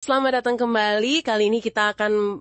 Selamat datang kembali. Kali ini kita akan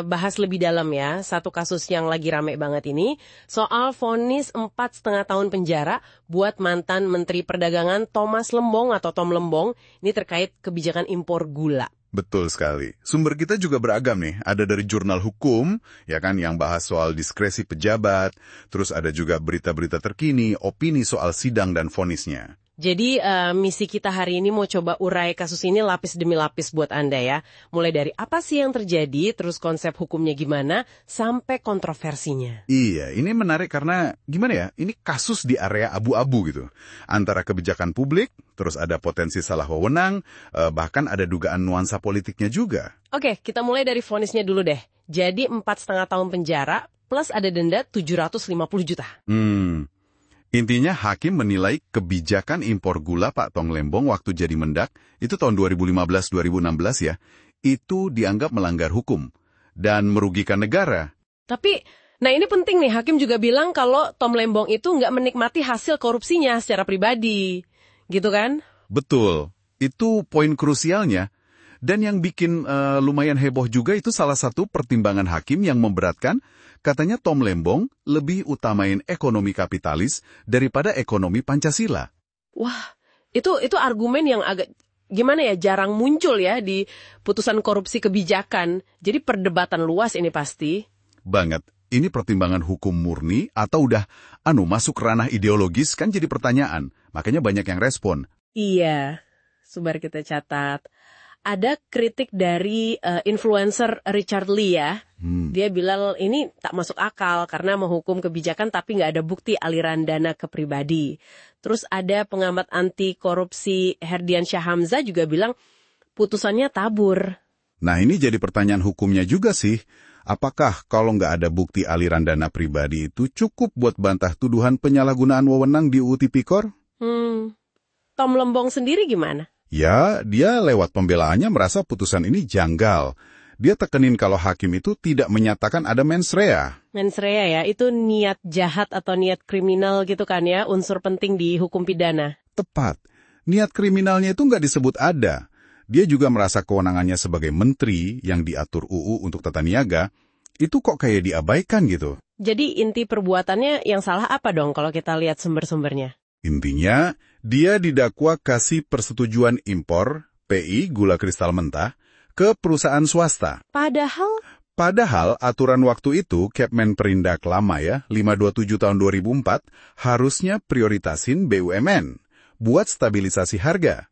bahas lebih dalam ya. Satu kasus yang lagi rame banget ini. Soal vonis 4,5 tahun penjara buat mantan Menteri Perdagangan Thomas Lembong atau Tom Lembong. Ini terkait kebijakan impor gula. Betul sekali. Sumber kita juga beragam nih. Ada dari jurnal hukum, ya kan, yang bahas soal diskresi pejabat. Terus ada juga berita-berita terkini, opini soal sidang dan vonisnya. Jadi misi kita hari ini mau coba urai kasus ini lapis demi lapis buat Anda ya. Mulai dari apa sih yang terjadi, terus konsep hukumnya gimana, sampai kontroversinya. Iya, ini menarik karena gimana ya, ini kasus di area abu-abu gitu. Antara kebijakan publik, terus ada potensi salah wewenang, bahkan ada dugaan nuansa politiknya juga. Oke, kita mulai dari vonisnya dulu deh. Jadi 4,5 tahun penjara plus ada denda 750 juta. Intinya hakim menilai kebijakan impor gula Pak Tong Lembong waktu jadi Mendak, itu tahun 2015-2016 ya, itu dianggap melanggar hukum dan merugikan negara. Tapi, nah ini penting nih, hakim juga bilang kalau Tom Lembong itu nggak menikmati hasil korupsinya secara pribadi. Gitu kan? Betul, itu poin krusialnya. Dan yang bikin lumayan heboh juga itu salah satu pertimbangan hakim yang memberatkan, katanya Tom Lembong lebih utamain ekonomi kapitalis daripada ekonomi Pancasila. Wah, itu argumen yang agak gimana ya, jarang muncul ya di putusan korupsi kebijakan. Jadi perdebatan luas ini pasti. Banget. Ini pertimbangan hukum murni atau udah masuk ranah ideologis kan jadi pertanyaan. Makanya banyak yang respon. Iya, sebar kita catat. Ada kritik dari influencer Richard Lee ya. Dia bilang ini tak masuk akal karena menghukum kebijakan tapi nggak ada bukti aliran dana ke pribadi. Terus ada pengamat anti korupsi Herdian Syahamza juga bilang putusannya tabur. Nah ini jadi pertanyaan hukumnya juga sih. Apakah kalau nggak ada bukti aliran dana pribadi itu cukup buat bantah tuduhan penyalahgunaan wewenang di UU Tipikor? Tom Lembong sendiri gimana? Ya, dia lewat pembelaannya merasa putusan ini janggal. Dia tekenin kalau hakim itu tidak menyatakan ada mens rea. Mens rea ya, itu niat jahat atau niat kriminal gitu kan ya, unsur penting di hukum pidana. Tepat. Niat kriminalnya itu nggak disebut ada. Dia juga merasa kewenangannya sebagai menteri yang diatur UU untuk tata niaga, itu kok kayak diabaikan gitu. Jadi inti perbuatannya yang salah apa dong kalau kita lihat sumber-sumbernya? Intinya, dia didakwa kasih persetujuan impor, PI, gula kristal mentah, ke perusahaan swasta. Padahal aturan waktu itu, Kepmen Perindak lama ya, 527 tahun 2004, harusnya prioritasin BUMN, buat stabilisasi harga.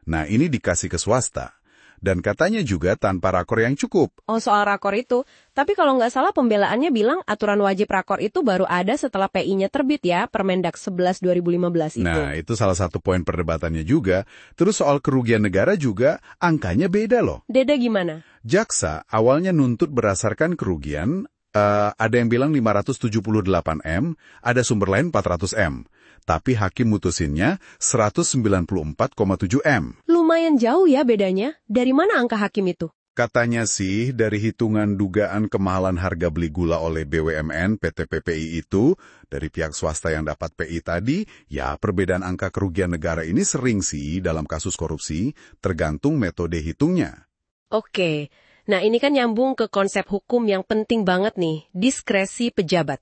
Nah, ini dikasih ke swasta. Dan katanya juga tanpa rakor yang cukup. Oh, soal rakor itu. Tapi kalau nggak salah pembelaannya bilang aturan wajib rakor itu baru ada setelah PI-nya terbit ya, Permendak 11 2015 itu. Nah, itu salah satu poin perdebatannya juga. Terus soal kerugian negara juga, angkanya beda loh. Beda gimana? Jaksa awalnya nuntut berdasarkan kerugian, ada yang bilang 578 M, ada sumber lain 400 M. Tapi hakim mutusinnya 194,7 M. Lumayan jauh ya bedanya. Dari mana angka hakim itu? Katanya sih dari hitungan dugaan kemahalan harga beli gula oleh BUMN PT PPI itu, dari pihak swasta yang dapat PI tadi, ya perbedaan angka kerugian negara ini sering sih dalam kasus korupsi, tergantung metode hitungnya. Oke, nah ini kan nyambung ke konsep hukum yang penting banget nih, diskresi pejabat.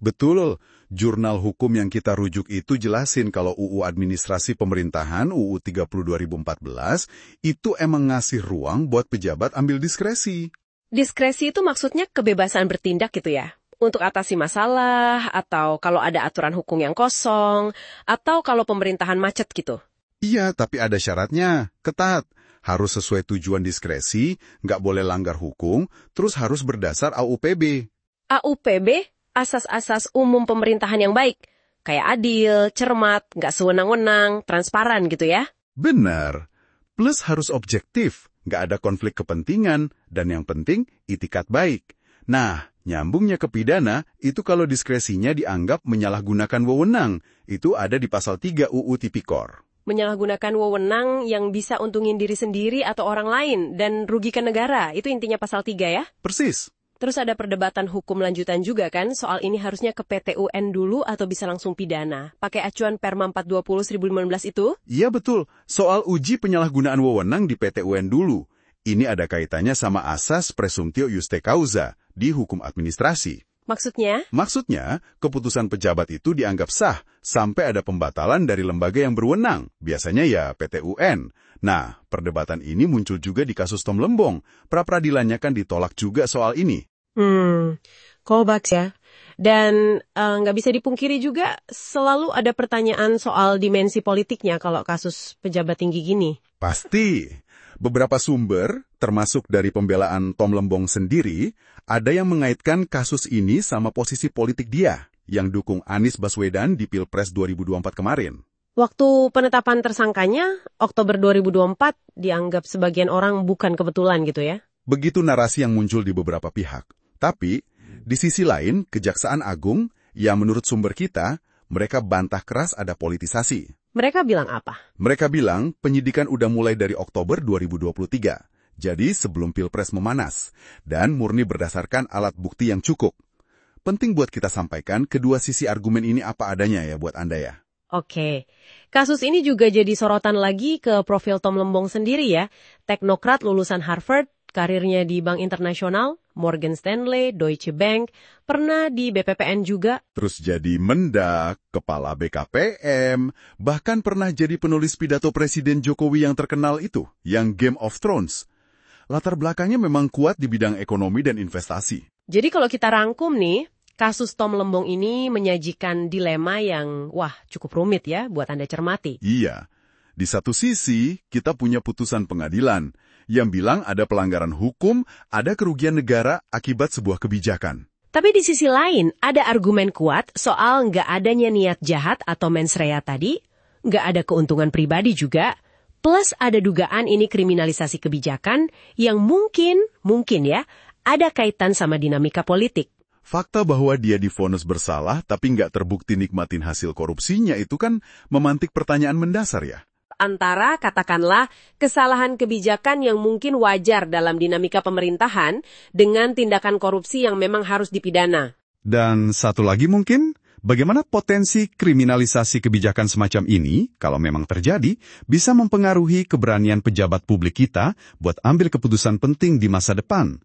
Betul, jurnal hukum yang kita rujuk itu jelasin kalau UU Administrasi Pemerintahan, UU 30 2014, itu emang ngasih ruang buat pejabat ambil diskresi. Diskresi itu maksudnya kebebasan bertindak gitu ya? Untuk atasi masalah, atau kalau ada aturan hukum yang kosong, atau kalau pemerintahan macet gitu? Iya, tapi ada syaratnya, ketat. Harus sesuai tujuan diskresi, nggak boleh langgar hukum, terus harus berdasar AUPB. AUPB? Asas-asas umum pemerintahan yang baik, kayak adil, cermat, nggak sewenang-wenang, transparan gitu ya? Benar. Plus harus objektif, nggak ada konflik kepentingan, dan yang penting, itikat baik. Nah, nyambungnya ke pidana, itu kalau diskresinya dianggap menyalahgunakan wewenang, itu ada di pasal 3 UU Tipikor. Menyalahgunakan wewenang yang bisa untungin diri sendiri atau orang lain, dan rugikan negara, itu intinya pasal 3 ya? Persis. Terus ada perdebatan hukum lanjutan juga kan, soal ini harusnya ke PT UN dulu atau bisa langsung pidana. Pakai acuan Perma 420/2015 itu? Iya betul, soal uji penyalahgunaan wewenang di PT UN dulu. ini ada kaitannya sama asas presumptio iuste causa di hukum administrasi. Maksudnya? Maksudnya, keputusan pejabat itu dianggap sah sampai ada pembatalan dari lembaga yang berwenang, biasanya ya PT UN. Nah, perdebatan ini muncul juga di kasus Tom Lembong. Pra-peradilannya kan ditolak juga soal ini. Callbacks ya. Dan nggak bisa dipungkiri juga selalu ada pertanyaan soal dimensi politiknya kalau kasus pejabat tinggi gini. Pasti. Beberapa sumber, termasuk dari pembelaan Tom Lembong sendiri, ada yang mengaitkan kasus ini sama posisi politik dia, yang dukung Anies Baswedan di Pilpres 2024 kemarin. Waktu penetapan tersangkanya, Oktober 2024, dianggap sebagian orang bukan kebetulan gitu ya? Begitu narasi yang muncul di beberapa pihak. Tapi, di sisi lain, Kejaksaan Agung, yang menurut sumber kita, mereka bantah keras ada politisasi. Mereka bilang apa? Mereka bilang penyidikan udah mulai dari Oktober 2023, jadi sebelum Pilpres memanas, dan murni berdasarkan alat bukti yang cukup. Penting buat kita sampaikan kedua sisi argumen ini apa adanya ya buat Anda ya. Oke, kasus ini juga jadi sorotan lagi ke profil Tom Lembong sendiri ya. Teknokrat lulusan Harvard, karirnya di Bank Internasional, Morgan Stanley, Deutsche Bank, pernah di BPPN juga. Terus jadi Mendak, Kepala BKPM, bahkan pernah jadi penulis pidato Presiden Jokowi yang terkenal itu, yang Game of Thrones. Latar belakangnya memang kuat di bidang ekonomi dan investasi. Jadi kalau kita rangkum nih, kasus Tom Lembong ini menyajikan dilema yang, cukup rumit ya buat Anda cermati. Iya. Di satu sisi, kita punya putusan pengadilan yang bilang ada pelanggaran hukum, ada kerugian negara akibat sebuah kebijakan. Tapi di sisi lain, ada argumen kuat soal nggak adanya niat jahat atau mens rea tadi, nggak ada keuntungan pribadi juga, plus ada dugaan ini kriminalisasi kebijakan yang mungkin ya, ada kaitan sama dinamika politik. Fakta bahwa dia divonis bersalah tapi nggak terbukti nikmatin hasil korupsinya itu kan memantik pertanyaan mendasar ya. Antara, katakanlah, kesalahan kebijakan yang mungkin wajar dalam dinamika pemerintahan dengan tindakan korupsi yang memang harus dipidana. Dan satu lagi mungkin, bagaimana potensi kriminalisasi kebijakan semacam ini, kalau memang terjadi, bisa mempengaruhi keberanian pejabat publik kita buat ambil keputusan penting di masa depan.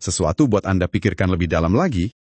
Sesuatu buat Anda pikirkan lebih dalam lagi.